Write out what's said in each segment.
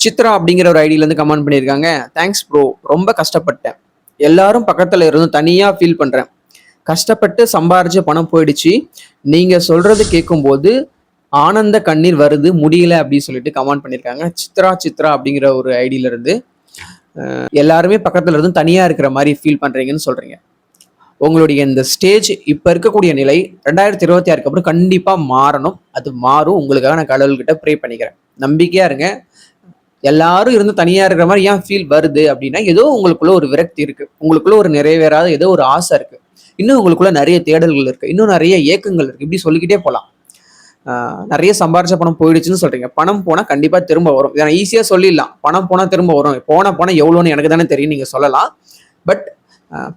சித்ரா அப்படிங்கிற ஒரு ஐடியிலேருந்து கமெண்ட் பண்ணியிருக்காங்க. தேங்க்ஸ் ப்ரோ, ரொம்ப கஷ்டப்பட்டேன். எல்லாரும் பக்கத்தில் இருந்தும் தனியாக ஃபீல் பண்ணுறேன். கஷ்டப்பட்டு சம்பாரிச்ச பணம் போயிடுச்சு. நீங்கள் சொல்கிறது கேட்கும்போது ஆனந்த கண்ணீர் வருது, முடியல அப்படின்னு சொல்லிட்டு கமெண்ட் பண்ணியிருக்காங்க. சித்ரா சித்ரா அப்படிங்கிற ஒரு ஐடியிலேருந்து எல்லாருமே பக்கத்தில் இருந்தும் தனியாக இருக்கிற மாதிரி ஃபீல் பண்ணுறீங்கன்னு சொல்கிறீங்க. உங்களுடைய இந்த ஸ்டேஜ் இப்போ இருக்கக்கூடிய நிலை 2026க்கு அப்புறம் கண்டிப்பாக மாறணும். அது மாறும். உங்களுக்காக நான் கடவுள்கிட்ட ப்ரே பண்ணிக்கிறேன். நம்பிக்கையாக இருங்க. எல்லாரும் இருந்து தனியா இருக்கிற மாதிரி ஏன் ஃபீல் வருது அப்படின்னா, ஏதோ உங்களுக்குள்ள ஒரு விரக்தி இருக்கு. உங்களுக்குள்ள ஒரு நிறைவேறாத ஏதோ ஒரு ஆசை இருக்கு. இன்னும் உங்களுக்குள்ள நிறைய தேடல்கள் இருக்கு. இன்னும் நிறைய ஏக்கங்கள் இருக்கு. இப்படி சொல்லிக்கிட்டே போகலாம். நிறைய சம்பாரிச்ச பணம் போயிடுச்சுன்னு சொல்றீங்க. பணம் போனா கண்டிப்பா திரும்ப வரும். இதை ஈஸியா சொல்லிடலாம். பணம் போனா திரும்ப வரும். போனா எவ்வளோன்னு எனக்கு தானே தெரியும் நீங்க சொல்லலாம். பட்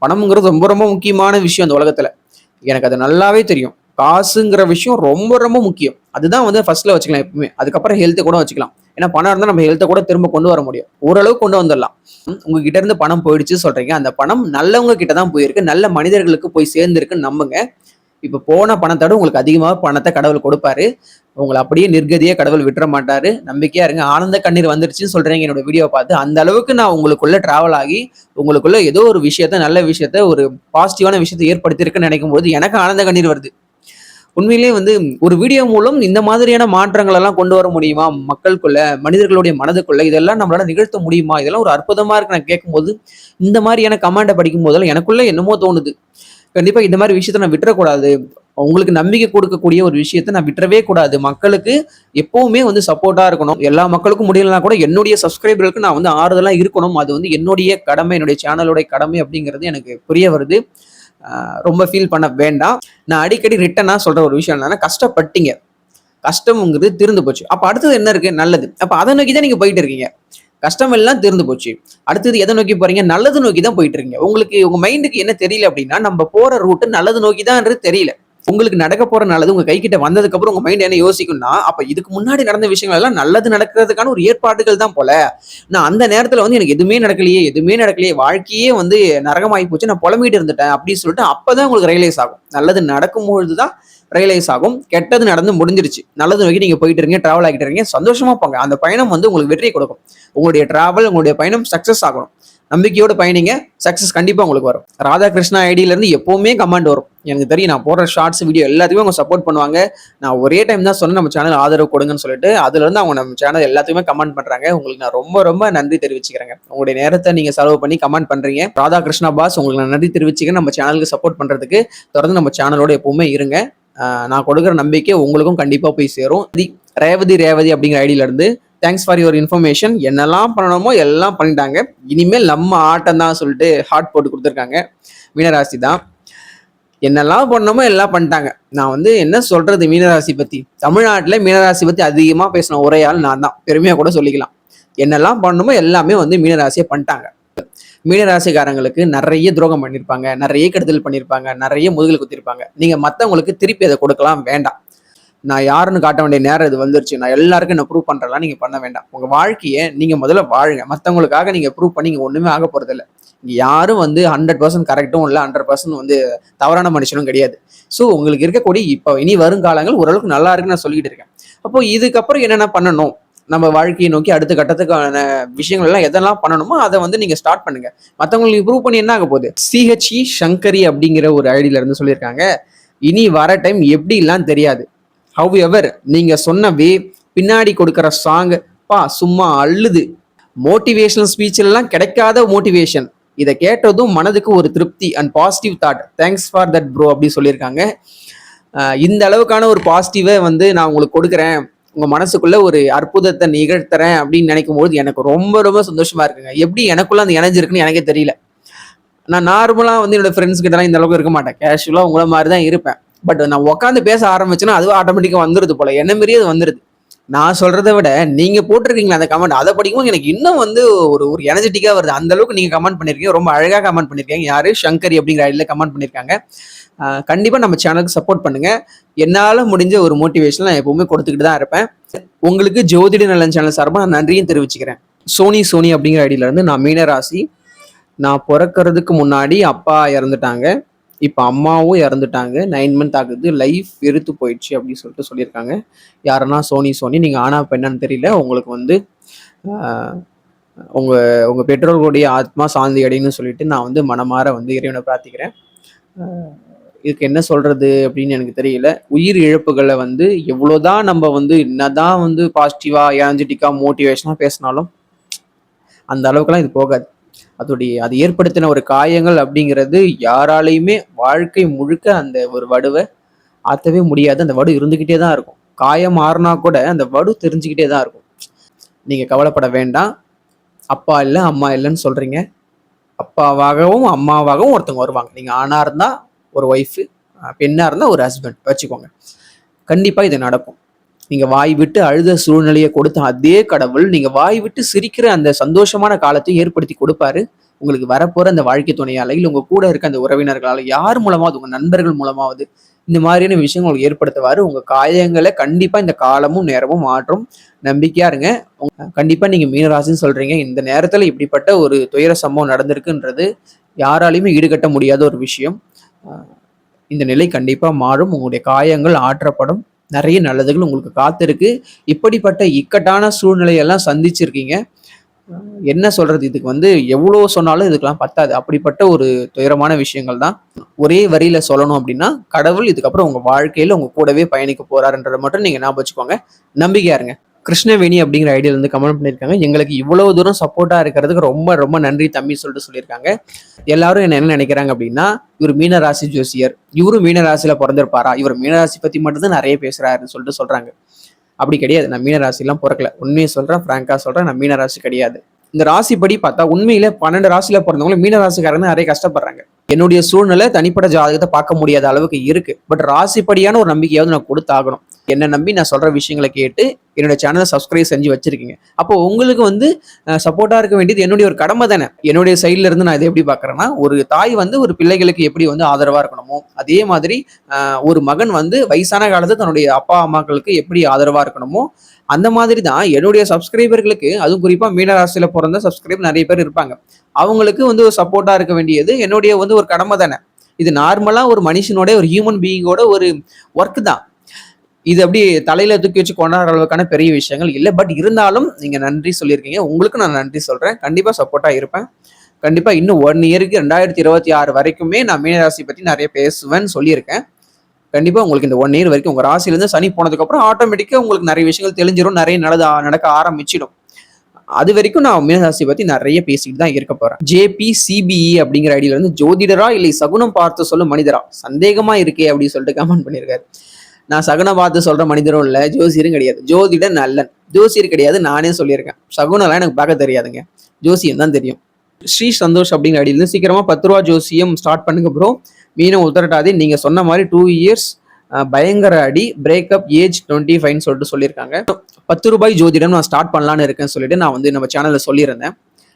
பணம்ங்கிறது ரொம்ப ரொம்ப முக்கியமான விஷயம் அந்த உலகத்துல. எனக்கு அது நல்லாவே தெரியும். காசுங்கிற விஷயம் ரொம்ப ரொம்ப முக்கியம். அதுதான் வந்து ஃபர்ஸ்ட்ல வச்சுக்கலாம் எப்பவுமே. அதுக்கப்புறம் ஹெல்த்தை கூட வச்சுக்கலாம். ஏன்னா பணம் இருந்தால் நம்ம ஹெல்த்தை கூட திரும்ப கொண்டு வர முடியும். ஓரளவு கொண்டு வந்துடலாம். உங்ககிட்ட இருந்து பணம் போயிடுச்சு சொல்றீங்க. அந்த பணம் நல்லவங்க கிட்ட தான் போயிருக்கு. நல்ல மனிதர்களுக்கு போய் சேர்ந்துருக்குன்னு நம்புங்க. இப்போ போன பணத்தோட உங்களுக்கு அதிகமாக பணத்தை கடவுள் கொடுப்பாரு. உங்களை அப்படியே நிர்கதியே கடவுள் விட்டுற மாட்டாரு. நம்பிக்கையா இருங்க. ஆனந்த கண்ணீர் வந்துருச்சுன்னு சொல்றீங்க என்னோட வீடியோ பார்த்து. அந்த அளவுக்கு நான் உங்களுக்குள்ள டிராவல் ஆகி உங்களுக்குள்ள ஏதோ ஒரு விஷயத்த, நல்ல விஷயத்த, ஒரு பாசிட்டிவான விஷயத்தை ஏற்படுத்தியிருக்குன்னு நினைக்கும் போது எனக்கு ஆனந்த கண்ணீர் வருது. உண்மையிலேயே வந்து ஒரு வீடியோ மூலம் இந்த மாதிரியான மாற்றங்கள் எல்லாம் கொண்டு வர முடியுமா மக்களுக்குள்ள, மனிதர்களுடைய மனதுக்குள்ள? இதெல்லாம் நம்மளால நிகழ்த்த முடியுமா? இதெல்லாம் ஒரு அற்புதமா இருக்கு. நான் கேட்கும்போது இந்த மாதிரியான கமெண்ட்டை படிக்கும் போதெல்லாம் எனக்குள்ள என்னமோ தோணுது. கண்டிப்பா இந்த மாதிரி விஷயத்த நான் விட்டுறக்கூடாது. உங்களுக்கு நம்பிக்கை கொடுக்கக்கூடிய ஒரு விஷயத்த நான் விட்டுறவே கூடாது. மக்களுக்கு எப்பவுமே வந்து சப்போர்ட்டா இருக்கணும். எல்லா மக்களுக்கும் முடியலனா கூட என்னுடைய சப்ஸ்கிரைபர்களுக்கு நான் வந்து ஆறுதலா இருக்கணும். அது வந்து என்னுடைய கடமை, என்னுடைய சேனலோட கடமை அப்படிங்கிறது எனக்கு புரிய வருது. ரொம்ப ஃபீல் பண்ண வேண்டாம். நான் அடிக்கடி ரிட்டனா சொல்ற ஒரு விஷயம் என்னன்னா, கஷ்டப்பட்டீங்க. கஷ்டம்ங்கிறது தீர்ந்து போச்சு. அப்ப அடுத்தது என்ன இருக்கு? நல்லது. அப்ப அதை நோக்கி தான் நீங்க போயிட்டு இருக்கீங்க. கஷ்டம் எல்லாம் தீர்ந்து போச்சு. அடுத்தது எதை நோக்கி போறீங்க? நல்லது நோக்கி தான் போயிட்டு இருக்கீங்க. உங்களுக்கு உங்க மைண்டுக்கு என்ன தெரியல அப்படின்னா, நம்ம போற ரூட் நல்லது நோக்கி தான்ன்றது தெரியல. உங்களுக்கு நடக்க போற நல்லது உங்க கைக்கிட்ட வந்ததுக்கு அப்புறம் உங்க மைண்ட் என்ன யோசிக்கும்னா, அப்ப இதுக்கு முன்னாடி நடந்த விஷயங்கள் எல்லாம் நல்லது நடக்கிறதுக்கான ஒரு ஏற்பாடுகள் தான் போல. நான் அந்த நேரத்துல வந்து எனக்கு எதுவுமே நடக்கலையே, வாழ்க்கையே வந்து நரகமாயி போச்சு, நான் புலம்பிட்டு இருந்துட்டேன் அப்படின்னு சொல்லிட்டு அப்பதான் உங்களுக்கு ரியலைஸ் ஆகும். நல்லது நடக்கும் பொழுதுதான் ரியலைஸ் ஆகும். கெட்டது நடந்து முடிஞ்சிருச்சு. நல்லது நோக்கி நீங்க போயிட்டு இருக்கீங்க, டிராவல் ஆகிட்டு இருக்கீங்க, சந்தோஷமா போங்க. அந்த பயணம் வந்து உங்களுக்கு வெற்றி கொடுக்கும். உங்களுடைய டிராவல், உங்களுடைய பயணம் சக்சஸ் ஆகணும். நம்பிக்கையோட பயணிங்க, சக்சஸ் கண்டிப்பா உங்களுக்கு வரும். ராதாகிருஷ்ணா ஐடியில இருந்து எப்பவுமே கமெண்ட் வரும். எனக்கு தெரியும். நான் போடுற ஷார்ட்ஸ் வீடியோ எல்லாத்துக்குமே அவங்க சப்போர்ட் பண்ணுவாங்க. நான் ஒரே டைம் தான் சொன்னேன் நம்ம சேனல் ஆதரவு கொடுங்கன்னு சொல்லிட்டு. அதுல இருந்து அவங்க நம்ம சேனல் எல்லாத்துக்குமே கமெண்ட் பண்றாங்க. உங்களுக்கு நான் ரொம்ப ரொம்ப நன்றி தெரிவிச்சுக்கிறேங்க. உங்களுடைய நேரத்தை நீங்க செலவு பண்ணி கமெண்ட் பண்றீங்க. ராதாகிருஷ்ணா பாஸ், உங்களுக்கு நான் நன்றி தெரிவிச்சுக்கிறேன். நம்ம சேனலுக்கு சப்போர்ட் பண்றதுக்கு தொடர்ந்து நம்ம சேனலோட எப்பவுமே இருங்க. நான் கொடுக்குற நம்பிக்கை உங்களுக்கும் கண்டிப்பா போய் சேரும். ரேவதி அப்படிங்கிற ஐடியில இருந்து தேங்க்ஸ் ஃபார் யுவர் இன்ஃபர்மேஷன். என்னெல்லாம் பண்ணணுமோ எல்லாம் பண்ணிட்டாங்க. இனிமேல் நம்ம ஆட்டம் தான் சொல்லிட்டு ஹார்ட் போட்டு கொடுத்துருக்காங்க. மீனராசி தான். என்னெல்லாம் பண்ணணுமோ எல்லாம் பண்ணிட்டாங்க. நான் வந்து என்ன சொல்றது மீனராசி பத்தி? தமிழ்நாட்டில் மீனராசி பத்தி அதிகமா பேசின ஒரே ஆள் நான் தான். பெருமையா கூட சொல்லிக்கலாம். என்னெல்லாம் பண்ணணுமோ எல்லாமே வந்து மீனராசியை பண்ணிட்டாங்க. மீனராசிக்காரங்களுக்கு நிறைய துரோகம் பண்ணியிருப்பாங்க, நிறைய கெடுதல் பண்ணியிருப்பாங்க, நிறைய முதுகில் குத்திருப்பாங்க. நீங்க மற்றவங்களுக்கு திருப்பி அதை கொடுக்கலாம் வேண்டாம். நான் யாருன்னு காட்ட வேண்டிய நேரம் இது வந்துருச்சு. நான் எல்லாருக்கும் என்ன ப்ரூவ் பண்றலாம் நீங்க பண்ண வேண்டாம். உங்க வாழ்க்கையை நீங்க முதல்ல வாழுங்க. மற்றவங்களுக்காக நீங்க ப்ரூவ் பண்ணி இங்க ஒண்ணுமே ஆக போறது இல்லை. இங்க யாரும் வந்து 100% கரெக்டும் இல்லை, 100% வந்து தவறான மனுஷனும் கிடையாது. ஸோ உங்களுக்கு இருக்கக்கூடிய இப்போ இனி வருங்காலங்கள் ஓரளவுக்கு நல்லா இருக்குன்னு நான் சொல்லிட்டு இருக்கேன். அப்போ இதுக்கப்புறம் என்னென்ன பண்ணணும்? நம்ம வாழ்க்கையை நோக்கி அடுத்த கட்டத்துக்கான விஷயங்கள் எல்லாம் எதெல்லாம் பண்ணணுமோ அதை வந்து நீங்க ஸ்டார்ட் பண்ணுங்க. மற்றவங்களுக்கு ப்ரூவ் பண்ணி என்ன ஆக போகுது? சிஹெச்இ சங்கரி அப்படிங்கிற ஒரு ஐடியில இருந்து சொல்லியிருக்காங்க. இனி வர டைம் எப்படிலாம் தெரியாது. ஹவெவர் நீங்க சொன்ன பின்னாடி கொடுக்குற சாங் சும்மா அள்ளுது. மோட்டிவேஷனல் ஸ்பீச் எல்லாம் கிடைக்காத மோட்டிவேஷன். இதை கேட்டதும் மனதுக்கு ஒரு திருப்தி and positive thought. Thanks for that bro அப்படி சொல்லியிருக்காங்க. இந்த அளவுக்கான ஒரு பாசிட்டிவை வந்து நான் உங்களுக்கு கொடுக்குறேன், உங்க மனசுக்குள்ள ஒரு அற்புதத்தை நிகழ்த்துறேன் அப்படின்னு நினைக்கும் போது எனக்கு ரொம்ப ரொம்ப சந்தோஷமா இருக்குங்க. எப்படி எனக்குள்ள அந்த இணைஞ்சிருக்குன்னு எனக்கே தெரியல. நான் நார்மலா வந்து என்னோட ஃப்ரெண்ட்ஸ் கிட்டலாம் இந்த அளவுக்கு இருக்க மாட்டேன். கேஷுவலா உங்களை மாதிரி தான் இருப்பேன். பட் நான் உட்காந்து பேச ஆரம்பிச்சேன்னா அதுவே ஆட்டோமேட்டிக்கா வந்துருது போல. என்ன மாரியே அது வந்துருது. நான் சொல்றதை விட நீங்க போட்டிருக்கீங்களா அந்த கமெண்ட், அதை படிக்கும்போது எனக்கு இன்னும் வந்து ஒரு ஒரு எனர்ஜெட்டிக்கா வருது. அந்த அளவுக்கு நீங்க கமெண்ட் பண்ணிருக்கீங்க. ரொம்ப அழகா கமெண்ட் பண்ணிருக்கீங்க. யாரு? சங்கரி அப்படிங்கிற ஐடியில கமெண்ட் பண்ணிருக்காங்க. கண்டிப்பா நம்ம சேனலுக்கு சப்போர்ட் பண்ணுங்க. என்னால முடிஞ்ச ஒரு மோட்டிவேஷன் நான் எப்பவுமே கொடுத்துக்கிட்டு தான் இருப்பேன். உங்களுக்கு ஜோதிட நலன் சேனல் சார்பா நான் நன்றியும் தெரிவிச்சுக்கிறேன். சோனி அப்படிங்கிற ஐடியில இருந்து நான் மீனராசி. நான் பிறக்கிறதுக்கு முன்னாடி அப்பா இறந்துட்டாங்க. இப்போ அம்மாவும் இறந்துட்டாங்க. 9 மந்த் ஆகுது. லைஃப் வெறுத்து போயிடுச்சு அப்படின்னு சொல்லிட்டு சொல்லியிருக்காங்க. யாருன்னா சோனி. நீங்கள் ஆனா பெண்ணான்னு தெரியல. உங்களுக்கு வந்து உங்க உங்க பெற்றோர்களுடைய ஆத்மா சாந்தி அடையணும்னு சொல்லிட்டு நான் வந்து மனமாற வந்து இறைவனை பிரார்த்திக்கிறேன். இதுக்கு என்ன சொல்றது அப்படின்னு எனக்கு தெரியல. உயிர் இழப்புகளை வந்து எவ்வளோதான் நம்ம வந்து என்னதான் வந்து பாசிட்டிவா எனர்ஜெட்டிக்கா மோட்டிவேஷனா பேசினாலும் அந்த அளவுக்குலாம் இது போகாது. அது ஏற்படுத்தின ஒரு காயங்கள் அப்படிங்கிறது யாராலையுமே வாழ்க்கை முழுக்க அந்த ஒரு வடுவை ஆத்தவே முடியாது. அந்த வடு இருந்துகிட்டே தான் இருக்கும். காயம் மாறினா கூட அந்த வடு தெரிஞ்சுக்கிட்டே தான் இருக்கும். நீங்க கவலைப்பட வேண்டாம். அப்பா இல்லை அம்மா இல்லைன்னு சொல்றீங்க. அப்பாவாகவும் அம்மாவாகவும் ஒருத்தவங்க வருவாங்க. நீங்க ஆணா இருந்தா ஒரு ஒய்ஃபு, பெண்ணா இருந்தா ஒரு ஹஸ்பண்ட் வச்சுக்கோங்க. கண்டிப்பா இது நடக்கும். நீங்க வாய் விட்டு அழுத சூழ்நிலையை கொடுத்த அதே கடவுள் நீங்க வாய் விட்டு சிரிக்கிற அந்த சந்தோஷமான காலத்தை ஏற்படுத்தி கொடுப்பாரு. உங்களுக்கு வரப்போற அந்த வாழ்க்கை துணையால இல்ல உங்க கூட இருக்க அந்த உறவினர்களால யார் மூலமாவது உங்க நண்பர்கள் மூலமாவது இந்த மாதிரியான விஷயங்கள் உங்களுக்கு ஏற்படுத்துவாரு. உங்க காயங்களை கண்டிப்பா இந்த காலமும் நேரமும் மாற்றும். நம்பிக்கையா இருங்க. கண்டிப்பா நீங்க மீனராசின்னு சொல்றீங்க. இந்த நேரத்துல இப்படிப்பட்ட ஒரு துயர சம்பவம் நடந்திருக்குன்றது யாராலையுமே ஈடுகட்ட முடியாத ஒரு விஷயம். இந்த நிலை கண்டிப்பா மாறும். உங்களுடைய காயங்கள் ஆற்றப்படும். நிறைய நல்லதுகள் உங்களுக்கு காத்திருக்கு. இப்படிப்பட்ட இக்கட்டான சூழ்நிலையெல்லாம் சந்திச்சிருக்கீங்க. என்ன சொல்றது, இதுக்கு வந்து எவ்வளவு சொன்னாலும் இதுக்கெல்லாம் பத்தாது. அப்படிப்பட்ட ஒரு துயரமான விஷயங்கள் தான். ஒரே வரியில சொல்லணும் அப்படின்னா, கடவுள் இதுக்கப்புறம் உங்க வாழ்க்கையில உங்க கூடவே பயணிக்க போறாருன்றதை மட்டும் நீங்க ஞாபகம் வச்சுக்கோங்க. நம்பிக்கையா இருங்க. கிருஷ்ணவேணி அப்படிங்கிற ஐடியால இருந்து கமெண்ட் பண்ணியிருக்காங்க. எங்களுக்கு இவ்வளவு தூரம் சப்போர்ட்டா இருக்கிறதுக்கு ரொம்ப ரொம்ப நன்றி தம்பி சொல்லிட்டு சொல்லியிருக்காங்க. எல்லாரும் என்ன நினைக்கிறாங்க அப்படின்னா, இவர் மீனராசி ஜோசியர், இவரும் மீனராசியில பிறந்திருப்பாரா, இவர் மீனராசி பத்தி மட்டும்தான் நிறைய பேசுறாருன்னு சொல்லிட்டு சொல்றாங்க. அப்படி கிடையாது. நான் மீனராசிலாம் பிறக்கல. உண்மையை சொல்றேன், பிராங்கா சொல்றேன், நான் மீனராசி கிடையாது. இந்த ராசிப்படி பார்த்தா உண்மையில 12 ராசியில பிறந்தவங்க மீனராசிக்காரங்க நிறைய கஷ்டப்படுறாங்க. என்னுடைய சூழ்நிலை தனிப்பட்ட ஜாதகத்தை பார்க்க முடியாத அளவுக்கு இருக்கு. பட் ராசிப்படியான ஒரு நம்பிக்கையாவது நான் கொடுத்தாகணும். என்ன நம்பி நான் சொல்ற விஷயங்களை கேட்டு என்னுடைய சேனலை சப்ஸ்கிரைப் செஞ்சு வச்சிருக்கீங்க. அப்போ உங்களுக்கு வந்து சப்போர்ட்டா இருக்க வேண்டியது என்னுடைய ஒரு கடமை தானே. என்னுடைய சைட்ல இருந்து நான் இதை எப்படி பாக்குறேன்னா, ஒரு தாய் வந்து ஒரு பிள்ளைகளுக்கு எப்படி வந்து ஆதரவா இருக்கணுமோ அதே மாதிரி ஒரு மகன் வந்து வயசான காலத்துல தன்னுடைய அப்பா அம்மாக்களுக்கு எப்படி ஆதரவா இருக்கணுமோ அந்த மாதிரி தான் என்னுடைய சப்ஸ்கிரைபர்களுக்கு, அதுவும் குறிப்பா மீனராசியில பிறந்த சப்ஸ்கிரைபர் நிறைய பேர் இருப்பாங்க. அவங்களுக்கு வந்து ஒரு சப்போர்ட்டா இருக்க வேண்டியது என்னுடைய வந்து ஒரு கடமை தானே. இது நார்மலா ஒரு மனுஷனோட ஒரு ஹியூமன் பீயிங்கோட ஒரு ஒர்க் தான். இது அப்படி தலையில தூக்கி வச்சு கொண்டாடுற அளவுக்கான பெரிய விஷயங்கள் இல்லை. பட் இருந்தாலும் நீங்க நன்றி சொல்லியிருக்கீங்க. உங்களுக்கு நான் நன்றி சொல்றேன். கண்டிப்பா சப்போர்ட்டா இருப்பேன். கண்டிப்பா இன்னும் 1 இயருக்கு 2026 வரைக்குமே நான் மீனராசி பத்தி நிறைய பேசுவேன்னு சொல்லியிருக்கேன். கண்டிப்பா உங்களுக்கு இந்த 1 இயர் வரைக்கும் உங்க ராசியிலிருந்து சனி போனதுக்கு அப்புறம் ஆட்டோமேட்டிக்கா உங்களுக்கு நிறைய விஷயங்கள் தெரிஞ்சிடும், நிறைய நடக்க ஆரம்பிச்சிடும். அது வரைக்கும் நான் மீனராசி பத்தி நிறைய பேசிட்டு தான் இருக்க போறேன். JPCBE அப்படிங்கிற ஐடியில இருந்து ஜோதிடரா இல்லை சகுனம் பார்த்து சொல்லும் மனிதரா, சந்தேகமா இருக்கே அப்படின்னு சொல்லிட்டு கமெண்ட் பண்ணியிருக்காரு. நான் சகுனம் பார்த்து சொல்ற மனிதரும் இல்லை, ஜோசியரும் கிடையாது. ஜோதிடர் நல்லன், ஜோசியர் கிடையாது. நானே சொல்லியிருக்கேன். சகுனம்லாம் எனக்கு பார்க்க தெரியாதுங்க, ஜோசியம் தான் தெரியும். ஸ்ரீ சந்தோஷ் அப்படிங்கிற ஐடியில சீக்கிரமா 10 ரூபா ஜோசியம் ஸ்டார்ட் பண்ணுங்க ப்ரோ. மீனம் உத்தரட்டாதே. நீங்க சொன்ன மாதிரி 2 இயர்ஸ் பயங்கர அடி, பிரேக்கப், ஏஜ் 25 சொல்லிட்டு சொல்லியிருக்காங்க. 10 ரூபாய் ஜோதிடம் நான் ஸ்டார்ட் பண்ணலான்னு இருக்கேன்னு சொல்லிட்டு நான் வந்து நம்ம சேனல்ல சொல்லியிருந்தேன்.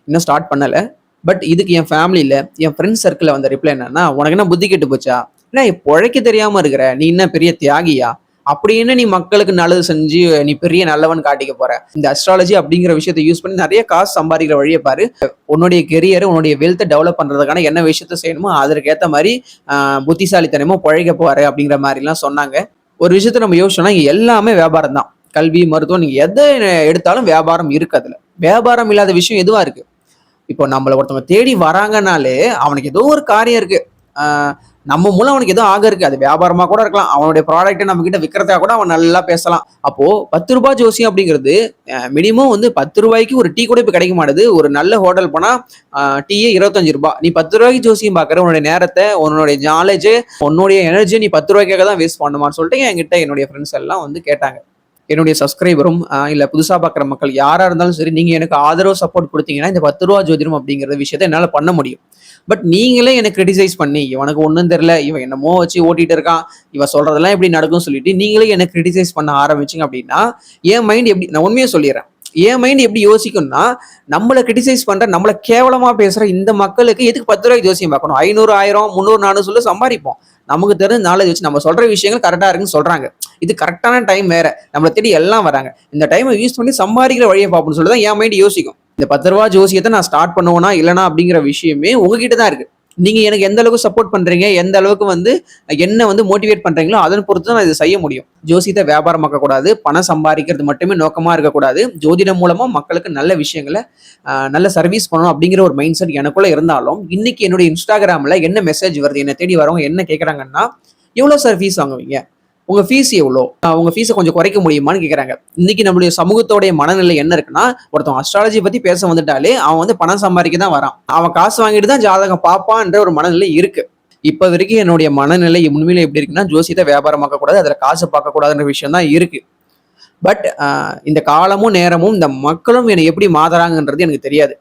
இன்னும் ஸ்டார்ட் பண்ணல. பட் இதுக்கு என் ஃபேமிலியில என் ஃப்ரெண்ட்ஸ் சர்க்கிள்ல வந்த ரிப்ளை என்னன்னா, உனக்கு என்ன புத்தி கெட்டு போச்சா, இல்லை பொழைக்க தெரியாம இருக்கிற, நீ என்ன பெரிய தியாகியா, அப்படின்னு நீ மக்களுக்கு நல்லது செஞ்சு நீ பெரிய நல்லவன் காட்டிக்க போற. இந்த அஸ்ட்ராலஜி அப்படிங்கிற விஷயத்தை யூஸ் பண்ணி நிறைய காசு சம்பாதிக்கிற வழியை பாரு. உன்னுடைய கெரியர், உன்னுடைய வெல்த்தை டெவலப் பண்றதுக்கான என்ன விஷயத்த செய்யணுமோ அதற்கு ஏற்ற மாதிரி புத்திசாலித்தனமோ பொழைக்க போற அப்படிங்கிற மாதிரிலாம் சொன்னாங்க. ஒரு விஷயத்த நம்ம யோசிச்சோம்னா இங்க எல்லாமே வியாபாரம் தான். கல்வி, மருத்துவம், நீங்க எதை எடுத்தாலும் வியாபாரம் இருக்கு. அதுல வியாபாரம் இல்லாத விஷயம் எதுவா இருக்கு? இப்போ நம்மள ஒருத்தவங்க தேடி வராங்கனாலே அவனுக்கு ஏதோ ஒரு காரியம் இருக்கு. நம்ம மூலம் அவனுக்கு ஏதோ ஆக இருக்கு. அது வியாபாரமா கூட இருக்கலாம். அவனுடைய ப்ராடக்ட்டை நம்ம கிட்ட விற்கிறதா கூட அவன் நல்லா பேசலாம். அப்போ 10 ரூபாய் ஜோசியம் அப்படிங்கிறது மினிமம் வந்து 10 ரூபாய்க்கு ஒரு டீ கூட இப்ப கிடைக்க மாட்டேது. ஒரு நல்ல ஹோட்டல் போனா டீயே 25 ரூபாய். நீ 10 ரூபாய்க்கு ஜோசியம் பாக்குற, உன்னுடைய நேரத்தை, உன்னுடைய நாலேஜ், உன்னுடைய எனர்ஜி நீ 10 ரூபாய்க்காக தான் வேஸ்ட் பண்ணுமான்னு சொல்லிட்டு என்கிட்ட என்னுடைய ஃப்ரெண்ட்ஸ் எல்லாம் வந்து கேட்டாங்க. என்னுடைய சப்ஸ்கிரைபரும் இல்ல புதுசா பாக்குற மக்கள் யாரா இருந்தாலும் சரி, நீங்க எனக்கு ஆதரவு சப்போர்ட் கொடுத்தீங்கன்னா இந்த 10 ரூபா ஜோதிடம் அப்படிங்கிற விஷயத்த என்னால பண்ண முடியும். பட் நீங்களே எனக்கு கிரிட்டிசைஸ் பண்ணி, இவனுக்கு ஒன்றும் தெரியல, இவன் என்னமோ வச்சு ஓட்டிட்டு இருக்கான், இவன் சொல்றதெல்லாம் எப்படி நடக்கும் சொல்லிட்டு நீங்களே எனக்கு கிரிட்டிசைஸ் பண்ண ஆரம்பிச்சிங்க அப்படின்னா என் மைண்ட் எப்படி, நான் உண்மையை சொல்லிடுறேன், என் மைண்ட் எப்படி யோசிக்கும்னா, நம்மளை கிரிட்டிசைஸ் பண்ற, நம்மளை கேவலமா பேசுற இந்த மக்களுக்கு எதுக்கு 10 ரூபாய்க்கு ஜோசியம் பார்க்கணும்? 500, 1000, 300, 400 சொல்லி சம்பாதிப்போம். நமக்கு தெரிஞ்ச நாலேஜ் வச்சு நம்ம சொல்ற விஷயங்கள் கரெக்டா இருக்குன்னு சொல்றாங்க. இது கரெக்டான டைம் வேற, நம்மளை தேடி எல்லாம் வராங்க. இந்த டைமை யூஸ் பண்ணி சம்பாதிக்கிற வழியை பார்ப்போம்னு சொல்லி தான் என் மைண்ட் யோசிக்கும். இந்த 10 ரூபா ஜோசியத்தை நான் ஸ்டார்ட் பண்ணுவேனா இல்லைனா அப்படிங்கிற விஷயமே உங்ககிட்ட தான் இருக்கு. நீங்க எனக்கு எந்த அளவுக்கு சப்போர்ட் பண்றீங்க, எந்த அளவுக்கு வந்து என்ன வந்து மோட்டிவேட் பண்றீங்களோ அதன் பொறுத்து தான் நான் இதை செய்ய முடியும். ஜோசியத்தை வியாபாரமாக்க கூடாது, பணம் சம்பாதிக்கிறது மட்டுமே நோக்கமா இருக்கக்கூடாது. ஜோதிடம் மூலமா மக்களுக்கு நல்ல விஷயங்களை நல்ல சர்வீஸ் பண்ணணும் அப்படிங்கிற ஒரு மைண்ட் செட் எனக்குள்ள இருந்தாலும், இன்னைக்கு என்னுடைய இன்ஸ்டாகிராம்ல என்ன மெசேஜ் வருது, என்ன தேடி வரவங்க என்ன கேட்கறாங்கன்னா, எவ்வளவு சார் ஃபீஸ் வாங்குவீங்க, உங்க ஃபீஸ் எவ்வளோ, உங்க ஃபீஸை கொஞ்சம் குறைக்க முடியுமான்னு கேட்கறாங்க. இன்னைக்கு நம்மளுடைய சமூகத்தோடைய மனநிலை என்ன இருக்குன்னா, ஒருத்தன் அஸ்ட்ராலஜி பத்தி பேச வந்துட்டாலே அவன் வந்து பணம் சம்பாதிக்க தான் வரான், அவன் காசு வாங்கிட்டு தான் ஜாதகம் பார்ப்பான்ற ஒரு மனநிலை இருக்கு. இப்ப வரைக்கும் என்னுடைய மனநிலை உண்மையில எப்படி இருக்குன்னா, ஜோசியத்தை வியாபாரமாக்க கூடாது, அதுல காசு பார்க்க கூடாதுன்ற விஷயம் தான் இருக்கு. பட் இந்த காலமும் நேரமும் இந்த மக்களும் என்னை எப்படி மாத்துறாங்கன்றது எனக்கு தெரியாது.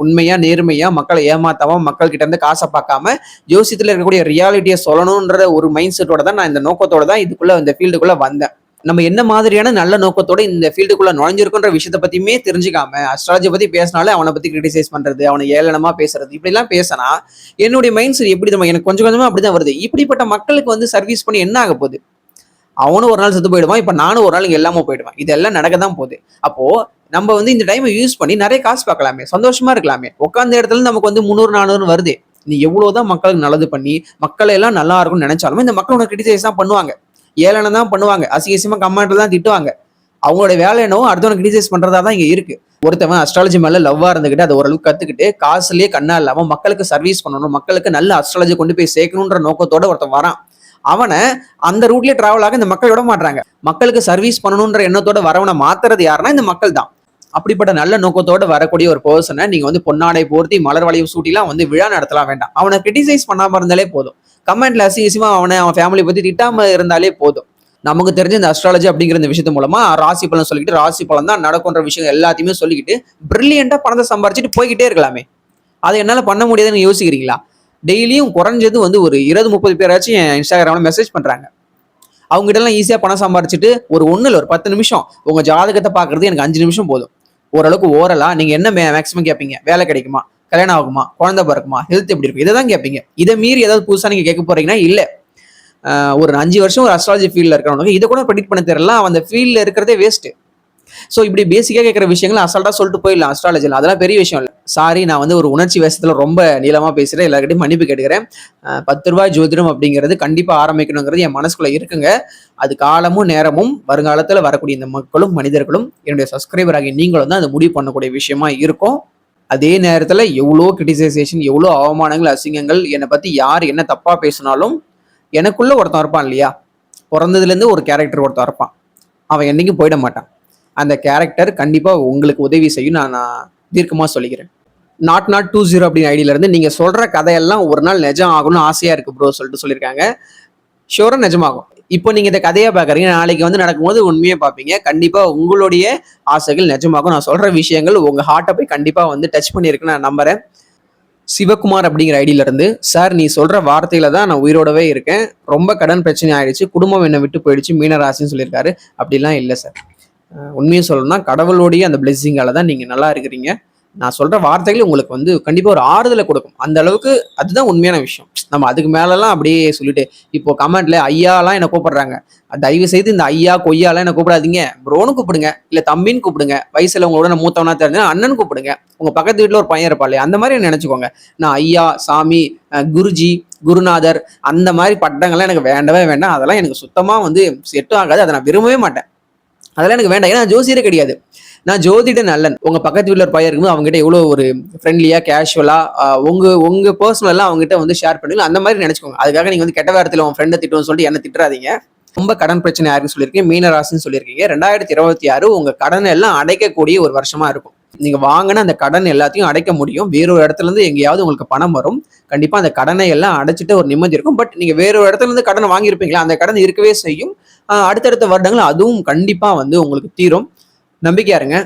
உண்மையா நேர்மையா மக்களை ஏமாத்தாம மக்கள் கிட்ட இருந்து காசை பார்க்காம ஜோசியத்துல இருக்கக்கூடிய ரியாலிட்டியை சொல்லணும்ன்ற ஒரு மைண்ட் செட்டோட தான் நான் இந்த நோக்கத்தோட தான் இதுக்குள்ள இந்த ஃபீல்டுக்குள்ள வந்தேன். நம்ம என்ன மாதிரியான நல்ல நோக்கத்தோட இந்த ஃபீல்டுக்குள்ள நுழைஞ்சிருக்குன்ற விஷயத்தை பத்தியுமே தெரிஞ்சுக்காம அஸ்ட்ராலஜி பத்தி பேசினாலே அவனை பத்தி கிரிட்டிசைஸ் பண்றது, அவனை ஏளனமா பேசுறது, இப்படி எல்லாம் பேசினா என்னுடைய மைண்ட் செட் எப்படி நம்ம எனக்கு கொஞ்சம் கொஞ்சமா அப்படிதான் வருது. இப்படிப்பட்ட மக்களுக்கு வந்து சர்வீஸ் பண்ணி என்ன ஆக போகுது? அவனும் ஒரு நாள் செத்து போயிடுவான், இப்ப நானும் ஒரு நாள் இங்க எல்லாம போயிடுவான். இதெல்லாம் நடக்க தான் போகுது. அப்போ நம்ம வந்து இந்த டைமை யூஸ் பண்ணி நிறைய காசு பார்க்கலாமே, சந்தோஷமா இருக்கலாமே. உட்காந்த இடத்துல நமக்கு வந்து 300 400 வருது. நீ எவ்வளவுதான் மக்களுக்கு நல்லது பண்ணி மக்களை எல்லாம் நல்லா இருக்கும்னு நினைச்சாலுமே இந்த மக்களோட கிரிட்டிசைஸ் தான் பண்ணுவாங்க, ஏளனம் தான் பண்ணுவாங்க, அசிங்கமா கமெண்ட்ல தான் திட்டுவாங்க. அவங்களோட வேலை என்னவோ அடுத்தவங்க கிரிட்டிசைஸ் பண்றதா தான் இங்க இருக்கு. ஒருத்தவன் அஸ்ட்ராலஜி மேல லவ்வா இருந்துகிட்டு அதை ஓரளவுக்கு கத்துக்கிட்டு காசுலயே கண்ணா இல்லாம மக்களுக்கு சர்வீஸ் பண்ணணும், மக்களுக்கு நல்ல அஸ்ட்ராலஜி கொண்டு போய் சேர்க்கணும்ன்ற நோக்கத்தோட ஒருத்தன் வரான். அவனை அந்த ரூட்லயே டிராவல் ஆக இந்த மக்கள் விட மாட்டாங்க. மக்களுக்கு சர்வீஸ் பண்ணணும்ன்ற எண்ணத்தோட வரவனை மாத்துறது யாருன்னா இந்த மக்கள் தான். அப்படிப்பட்ட நல்ல நோக்கத்தோட வரக்கூடிய ஒரு பர்சனை நீங்க வந்து பொன்னாடை போர்த்தி மலர் வளையம் சூட்டிலாம் வந்து விழா நடத்தலாம் வேண்டாம். அவனை கிரிட்டிசைஸ் பண்ணாம இருந்தாலே போதும். கமெண்ட்ல அசிங்கமா அவன் ஃபேமிலி பத்தி திட்டாம இருந்தாலே போதும். நமக்கு தெரிஞ்ச இந்த அஸ்ட்ராலஜி அப்படிங்கிற இந்த விஷயத்து மூலமா ராசி பலன் சொல்லிக்கிட்டு ராசி பலன் தான் நடக்கும்ன்ற விஷயம் எல்லாத்தையுமே சொல்லிக்கிட்டு பிரில்லியண்டா பணத்தை சம்பாரிச்சுட்டு போய்கிட்டே இருக்கலாமே. அதை என்னால பண்ண முடியாதுன்னு யோசிக்கிறீங்களா? டெய்லியும் குறைஞ்சது வந்து ஒரு 20-30 பேராச்சும் என் இன்ஸ்டாகிராம்ல மெசேஜ் பண்றாங்க. அவங்க கிட்ட எல்லாம் ஈஸியா பணம் சம்பாரிச்சுட்டு ஒரு ஒண்ணு இல்ல ஒரு 10 நிமிஷம் உங்க ஜாதகத்தை பாக்குறது எனக்கு 5 நிமிஷம் போதும். ஓரளவுக்கு ஓரலா நீங்க என்ன மேக்ஸிமம் கேட்பீங்க? வேலை கிடைக்குமா, கல்யாணம் ஆகுமா, குழந்தை பிறக்குமா, ஹெல்த் எப்படி இருக்கும், இதை தான் கேட்பீங்க. இதை மீறி ஏதாவது புதுசா நீங்க கேட்க போறீங்கன்னா இல்ல. ஒரு 5 வருஷம் ஒரு அஸ்ட்ராலஜி ஃபீல்ட்ல இருக்கிறவங்க இதை கூட ப்ரெடிக்ட் பண்ண தெரியல, அந்த ஃபீல்ட்ல இருக்கிறதே வேஸ்ட். ஸோ இப்படி பேசிக்காக கேட்குற விஷயங்கள் அசால்ட்டா சொல்லிட்டு போயிடலாம் அஸ்ட்ராலஜியில், அதெல்லாம் பெரிய விஷயம் இல்லை. சாரி, நான் வந்து ஒரு உணர்ச்சி வேஷத்தில் ரொம்ப நீளமாக பேசுகிறேன், எல்லாருக்கிட்டையும் மன்னிப்பு கேட்டுக்கிறேன். 10 ரூபாய் ஜோதிடம் அப்படிங்கிறது கண்டிப்பாக ஆரம்பிக்கணுங்கிறது என் மனசுக்குள்ள இருக்குங்க. அது காலமும் நேரமும் வருங்காலத்தில் வரக்கூடிய இந்த மக்களும் மனிதர்களும் என்னுடைய சப்ஸ்கிரைபர் ஆகிய நீங்களும் தான் அதை முடிவு பண்ணக்கூடிய விஷயமா இருக்கும். அதே நேரத்தில் எவ்வளோ கிரிட்டிசைசேஷன், எவ்வளோ அவமானங்கள், அசிங்கங்கள், என்னை பற்றி யார் என்ன தப்பாக பேசினாலும் எனக்குள்ள ஒருத்தன் இருப்பான் இல்லையா, பிறந்ததுலேருந்து ஒரு கேரக்டர் ஒருத்தன் இருப்பான், அவன் என்னைக்கும் போயிட மாட்டான். அந்த கேரக்டர் கண்டிப்பா உங்களுக்கு உதவி செய்யும், நான் தீர்க்கமா சொல்லிக்கிறேன். நாட் 20 அப்படின்னு ஐடியில இருந்து நீங்க சொல்ற கதையெல்லாம் ஒரு நாள் நிஜம் ஆகணும்னு ஆசையா இருக்கு ப்ரோ சொல்லிட்டு சொல்லியிருக்காங்க. ஷூரா நிஜமாகும். இப்போ நீங்க இந்த கதையா பாக்குறீங்க, நாளைக்கு வந்து நடக்கும்போது உண்மையை பார்ப்பீங்க. கண்டிப்பா உங்களுடைய ஆசைகள் நிஜமாகும். நான் சொல்ற விஷயங்கள் உங்க ஹார்ட்டை போய் கண்டிப்பா வந்து டச் பண்ணியிருக்குன்னு நான் நம்புறேன். சிவகுமார் அப்படிங்கிற ஐடியில இருந்து, சார் நீ சொல்ற வார்த்தையில தான் நான் உயிரோடவே இருக்கேன், ரொம்ப கடன் பிரச்சனை ஆயிடுச்சு, குடும்பம் என்னை விட்டு போயிடுச்சு, மீனராசின்னு சொல்லியிருக்காரு. அப்படிலாம் இல்லை சார். உண்மையை சொல்லணும்னா கடவுளுடைய அந்த பிளெஸிங்கால தான் நீங்க நல்லா இருக்கிறீங்க. நான் சொல்ற வார்த்தைகள் உங்களுக்கு வந்து கண்டிப்பா ஒரு ஆறுதலை கொடுக்கும். அந்த அளவுக்கு அதுதான் உண்மையான விஷயம். நம்ம அதுக்கு மேலலாம் அப்படியே சொல்லிட்டு இப்போ கமெண்ட்ல ஐயாலாம் என்ன கூப்பிடுறாங்க, தயவு செய்து இந்த ஐயா கொய்யாலாம் என்ன கூப்பிடாதீங்க, ப்ரோன்னு கூப்பிடுங்க, இல்ல தம்பின்னு கூப்பிடுங்க. வயசுல உங்களோட மூத்தவனா தெரிஞ்சா அண்ணன் கூப்பிடுங்க. உங்க பக்கத்து வீட்டுல ஒரு பையன் இருப்பாள் அந்த மாதிரி நினைச்சுக்கோங்க. நான் ஐயா, சாமி, குருஜி, குருநாதர் அந்த மாதிரி பட்டங்கள்லாம் எனக்கு வேண்டவே வேண்டாம். அதெல்லாம் எனக்கு சுத்தமா வந்து செட்டும் ஆகாது, அதை நான் விரும்பவே மாட்டேன். அதெல்லாம் எனக்கு வேண்டாம். ஏன்னா ஜோசியரே கிடையாது, நான் ஜோதிட நல்லன். உங்க பக்கத்து வீட்டில் ஒரு பையன் இருக்கும்போது அவங்ககிட்ட எவ்வளவு ஒரு ஃப்ரெண்ட்லியா கேஷுவலா உங்க பர்சனல் எல்லாம் அவங்ககிட்ட வந்து ஷேர் பண்ணுவீங்க, அந்த மாதிரி நினைச்சுக்கோங்க. அதுக்காக நீங்க வந்து கெட்ட வாரத்தில் உங்க ஃப்ரெண்டை திட்டுவோம்னு சொல்லிட்டு என்ன திட்டுறாதீங்க. ரொம்ப கடன் பிரச்சனை யாருன்னு சொல்லியிருக்கீங்க, மீனராசின்னு சொல்லியிருக்கீங்க. 2026 உங்க கடனை எல்லாம் அடைக்கக்கூடிய ஒரு வருஷமா இருக்கும். நீங்க வாங்கின அந்த கடன் எல்லாத்தையும் அடைக்க முடியும். வேறொரு இடத்துல இருந்து எங்கேயாவது உங்களுக்கு பணம் வரும். கண்டிப்பா அந்த கடனை எல்லாம் அடைச்சிட்டு ஒரு நிம்மதி இருக்கும். பட் நீங்க வேறொரு இடத்துல இருந்து கடன் வாங்கியிருப்பீங்களா, அந்த கடன் இருக்கவே செய்யும். அடுத்தடுத்த வருடங்கள் அதுவும் கண்டிப்பா வந்து உங்களுக்கு தீரும். நம்பிக்கையா இருங்க.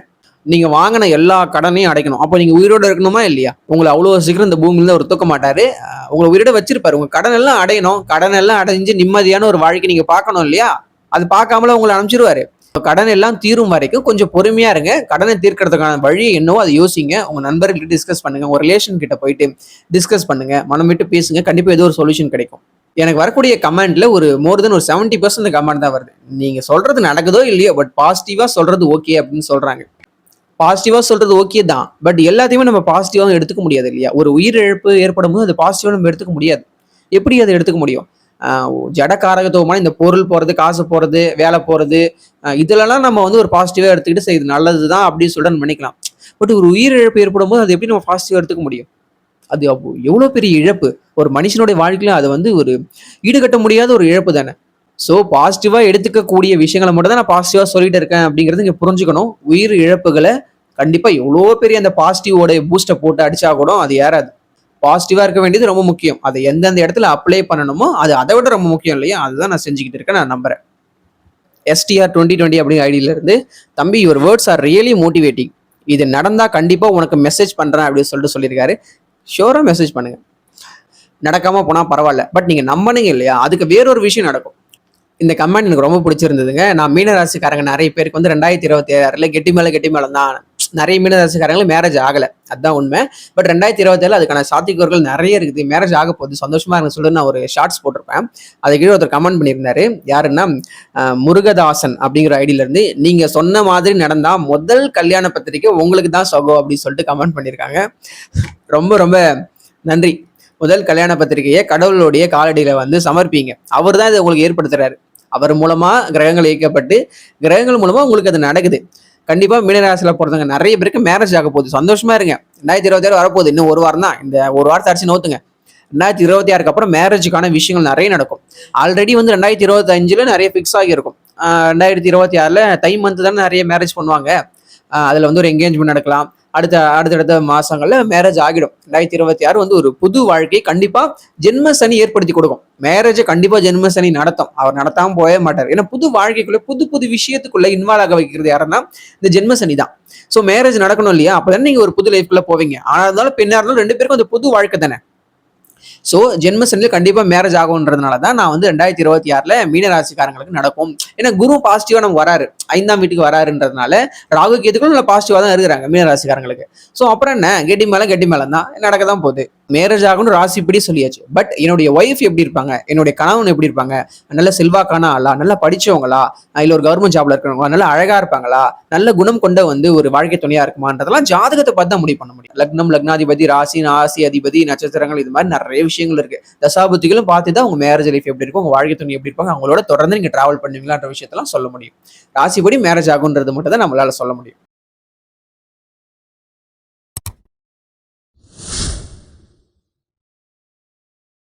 நீங்க வாங்கின எல்லா கடனையும் அடைக்கணும். அப்போ நீங்க உயிரோட இருக்கணுமா இல்லையா? உங்களை அவ்வளவு சீக்கிரம் இந்த பூமியில ஒரு தூக்க மாட்டாரு, உங்களை உயிரோட வச்சிருப்பாரு. உங்க கடன் எல்லாம் அடையணும், கடன் எல்லாம் அடைஞ்சு நிம்மதியான ஒரு வாழ்க்கை நீங்க பார்க்கணும் இல்லையா? அது பார்க்காமல உங்களை அனுப்பிச்சிருவாரு. கடன் எல்லாம் தீரும் வரைக்கும் கொஞ்சம் பொறுமையா இருங்க. கடனை தீர்க்கறதுக்கான வழி என்னவோ அதை யோசிங்க. உங்க நண்பர்கள்கிட்ட டிஸ்கஸ் பண்ணுங்க, ஒரு ரிலேஷன் கிட்ட போயிட்டு டிஸ்கஸ் பண்ணுங்க, மனம் விட்டு பேசுங்க. கண்டிப்பா ஏதோ ஒரு சொல்யூஷன் கிடைக்கும். எனக்கு வரக்கூடிய கமெண்ட்ல ஒரு மோர் தென் ஒரு 70% கமெண்ட் தான் வருது. நீங்க சொல்றது நடக்குதோ இல்லையோ, பட் பாசிட்டிவா சொல்றது ஓகே அப்படின்னு சொல்றாங்க. பாசிட்டிவா சொல்றது ஓகே தான். பட் எல்லாத்தையுமே நம்ம பாசிட்டிவாவும் எடுத்துக்க முடியாது இல்லையா? ஒரு உயிரிழப்பு ஏற்படும்போது அது பாசிட்டிவா நம்ம எடுத்துக்க முடியாது. எப்படி அத எடுத்துக்க முடியும்? அ ஜட காரகத்துவமான இந்த பொருள் போறது, காசு போறது, வேலை போறது, இதுலலாம் நம்ம வந்து ஒரு பாசிட்டிவா எடுத்துக்கிட்டு, சரி இது நல்லது தான் அப்படின்னு சொல்லிட்டு நம்ம நினைக்கலாம். பட் ஒரு உயிரிழப்பு ஏற்படும்போது அது எப்படி நம்ம பாசிட்டிவா எடுத்துக்க முடியும்? அது எவ்வளோ பெரிய இழப்பு. ஒரு மனுஷனுடைய வாழ்க்கையில அது வந்து ஒரு ஈடுகட்ட முடியாத ஒரு இழப்பு தானே. ஸோ பாசிட்டிவா எடுத்துக்கக்கூடிய விஷயங்கள மட்டும் தான் நான் பாசிட்டிவா சொல்லிட்டு இருக்கேன் அப்படிங்கிறது இங்க புரிஞ்சுக்கணும். உயிர் இழப்புகள கண்டிப்பா எவ்வளோ பெரிய அந்த பாசிட்டிவோட பூஸ்ட்ட போட்டு அடிச்சா கூட அது ஏறாது. பாசிட்டிவா இருக்க வேண்டியது ரொம்ப முக்கியம். அத எந்தெந்த இடத்துல அப்ளை பண்ணணுமோ, அது அத விட ரொம்ப முக்கியம் இல்லையா? அதுதான் நான் செஞ்சுகிட்டு இருக்கேன். நான் நம்புறேன். எஸ்டிஆர் 2020 அப்படிங்கிற ஐடியில இருந்து, "தம்பி your words are really motivating. இது நடந்தா கண்டிப்பா உனக்கு மெசேஜ் பண்றேன்" அப்படின்னு சொல்லிட்டு சொல்லியிருக்காரு. ஷூரா மெசேஜ் பண்ணுங்க. நடக்காம போனா பரவால்ல. பட் நீங்க நம்புனீங்க இல்லையா? அதுக்கு வேறொரு விஷயம் நடக்கும். இந்த கமெண்ட் எனக்கு ரொம்ப பிடிச்சிருந்ததுங்க. நான் மீன ராசிக்காரங்க நெறைய பேருக்கு வந்து 2026ல கெட்டி மேல கெட்டி மேளம் தான். நெறைய மீன ராசிக்காரங்களுக்கு மேரேஜ் ஆகல. அதான் உண்மை. பட் 2027ல அதுக்கான சாத்தியக்கூறுகள் நெறைய இருக்குது. மேரேஜ் ஆக போகுது. சந்தோஷமா இருங்க சொல்லிட்டு நான் ஒரு ஷார்ட்ஸ் போட்டிருப்பேன். அதுக்கு கீழ ஒருத்தர் கமெண்ட் பண்ணியிருந்தாரு. யாருன்னா, முருகதாசன் அப்படிங்கிற ஐடியில இருந்து, "நீங்க சொன்ன மாதிரி நடந்தா முதல் கல்யாண பத்திரிக்கை உங்களுக்கு தான் சொகம்" அப்படின்னு சொல்லிட்டு கமெண்ட் பண்ணியிருக்காங்க. ரொம்ப ரொம்ப நன்றி. முதல் கல்யாண பத்திரிகையை கடவுளுடைய காலடியில வந்து சமர்ப்பிங்க. அவர் தான் இதை உங்களுக்கு ஏற்படுத்துறாரு. அவர் மூலமா கிரகங்கள் இயக்கப்பட்டு, கிரகங்கள் மூலமா உங்களுக்கு அது நடக்குது. கண்டிப்பா மீனராசியில பொறுத்தவங்க நெறைய பேருக்கு மேரேஜ் ஆக போகுது. சந்தோஷமா இருங்க. 2026 வரப்போகுது. இன்னும் 1 வாரம் தான். இந்த 1 வாரத்த அடிச்சு நவுத்துங்க. 2026க்கு அப்புறம் மேரேஜுக்கான விஷயங்கள் நெறைய நடக்கும். ஆல்ரெடி வந்து 2025ல நெறைய ஃபிக்ஸ் ஆகியிருக்கும். 2026ல தை மந்த் தானே நெறைய மேரேஜ் பண்ணுவாங்க. அதுல வந்து ஒரு என்கேஜ்மெண்ட் நடக்கலாம். அடுத்தடுத்த மாசங்கள்ல மேரேஜ் ஆகிடும். 2026 வந்து ஒரு புது வாழ்க்கை கண்டிப்பா ஜென்ம சனி ஏற்படுத்தி கொடுக்கும். மேரேஜை கண்டிப்பா ஜென்ம சனி நடத்தும். அவர் நடத்தாம போகவே மாட்டார். ஏன்னா புது வாழ்க்கைக்குள்ள புது புது விஷயத்துக்குள்ள இன்வால்வ் ஆக வைக்கிறது யாருன்னா இந்த ஜென்ம சனி தான். ஸோ மேரேஜ் நடக்கணும் இல்லையா? அப்பதான் நீங்க ஒரு புது லைஃப்குள்ள போவீங்க. ஆனா இருந்தாலும் பெண்ணா இருந்தாலும் 2 பேருக்கும் அந்த புது வாழ்க்கை தானே. ஸோ ஜென்ம சனியில கண்டிப்பா மேரேஜ் ஆகும்ன்றதுனால தான் நான் வந்து 2026ல மீனராசிக்காரங்களுக்கு நடக்கும். ஏன்னா குரு பாசிட்டிவா நமக்கு வராரு. 5ஆம் வீட்டுக்கு வராருன்றதுனால ராகு கேதுக்களும் நல்ல பாசிட்டிவா தான் இருக்கிறாங்க மீனராசிக்காரங்களுக்கு. ஸோ அப்புறம் என்ன, கெட்டி மேலம் தான் நடக்க தான் போகுது. மேரேஜ் ஆகும்னு ராசிப்படி சொல்லியாச்சு. பட் என்னுடைய ஒய்ஃப் எப்படி இருப்பாங்க, என்னுடைய கணவன் எப்படி இருப்பாங்க, நல்ல செல்வாக்கான ஆளா, நல்லா படிச்சவங்களா, இல்ல ஒரு கவர்மெண்ட் ஜாப்ல இருக்கிறவங்களா, நல்லா அழகா இருப்பாங்களா, நல்ல குணம் கொண்ட வந்து ஒரு வாழ்க்கை துணையா இருக்குமான்றதெல்லாம் ஜாதகத்தை பார்த்து தான் முடிவு பண்ண முடியும். லக்னம், லக்னாதிபதி, ராசி, ராசி அதிபதி, நட்சத்திரங்கள், இது மாதிரி நிறைய விஷயங்கள் இருக்கு. தசாபுத்திகளும் பார்த்து தான் உங்க மேரேஜ் லைஃப் எப்படி இருக்கும், உங்க வாழ்க்கை துணை எப்படி இருப்பாங்க, அவங்களோட தொடர்ந்து நீங்க டிராவல் பண்ணுவீங்களான்ற விஷயத்தெல்லாம் சொல்ல முடியும். ராசிப்படி மேரேஜ் ஆகுன்றது மட்டும் தான் நம்மளால சொல்ல முடியும்.